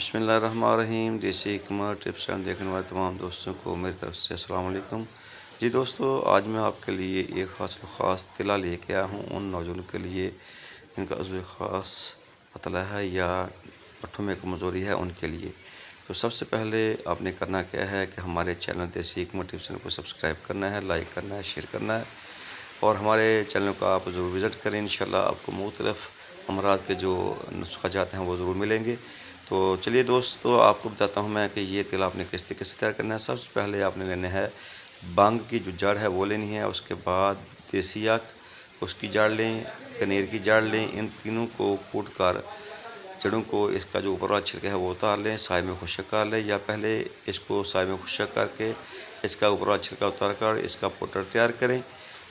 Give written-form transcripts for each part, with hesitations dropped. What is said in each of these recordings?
बिस्मिल्लाहिर्रहमानिर्रहीम। देसी कमर tips and देखने वाले तमाम दोस्तों को मेरी तरफ से अस्सलाम वालेकुम। जी दोस्तों, आज मैं आपके लिए एक ख़ास तिला लेके आया हूँ उन नौजवानों के लिए जिनका अज़्व ख़ास पतला है या पट्ठों में कमज़ोरी है, उनके लिए। तो सबसे पहले आपने करना क्या है कि हमारे चैनल देसी कमर टिप्स को सब्सक्राइब करना है, लाइक करना है, शेयर करना है और हमारे चैनल को आप ज़रूर विज़िट करें। इंशाल्लाह आपको मुख्तलिफ़ अमराज़ के जो नुस्ख़ा जाते हैं वो ज़रूर मिलेंगे। तो चलिए दोस्तों, आपको बताता हूँ मैं कि ये तेल आपने किस तरीके से तैयार करना है। सबसे पहले आपने लेना है भांग की जो जड़ है वो लेनी है, उसके बाद देसी आक उसकी जड़ लें, कनेर की जड़ लें। इन तीनों को कूट कर जड़ों को, इसका जो ऊपर वाला छिलका है वो उतार लें, साए में खुश्क कर लें, या पहले इसको साए में खुश्क करके इसका ऊपर वाला छिलका उतार कर इसका पाउडर तैयार करें।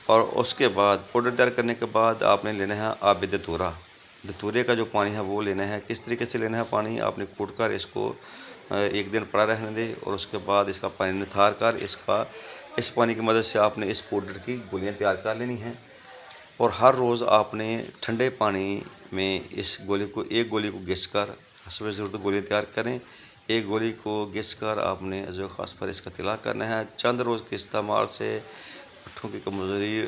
और उसके बाद पाउडर तैयार करने के बाद आपने लेना है आब धतूरा। धतूरे का जो पानी है वो लेना है। किस तरीके से लेना है पानी, आपने कूट कर इसको एक दिन पड़ा रहने दें और उसके बाद इसका पानी निथार कर इस पानी की मदद से आपने इस पाउडर की गोलियां तैयार कर लेनी हैं। और हर रोज़ आपने ठंडे पानी में इस गोली को, एक गोली को घिस कर, हस्ब ज़रूरत गोलियाँ तैयार करें। एक गोली को घिस कर आपने अज़्व ख़ास पर इसका तिला करना है। चंद रोज़ के इस्तेमाल से पट्ठों की कमज़ोरी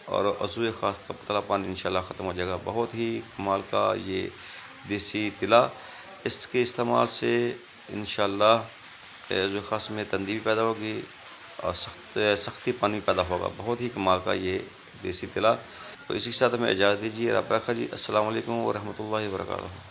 और अज़्व ख़ास का पतलापन इंशाल्लाह ख़त्म हो जाएगा। बहुत ही कमाल का ये देसी तिला, इसके इस्तेमाल से इंशाल्लाह अज़्व ख़ास में तंदी भी पैदा होगी और सख्ती पानी पैदा होगा। बहुत ही कमाल का ये देसी तिला। तो इसी के साथ हमें इजाज़त दीजिए। रब रखा जी। अस्सलाम वालेकुम व रहमतुल्लाहि व बरकातहू।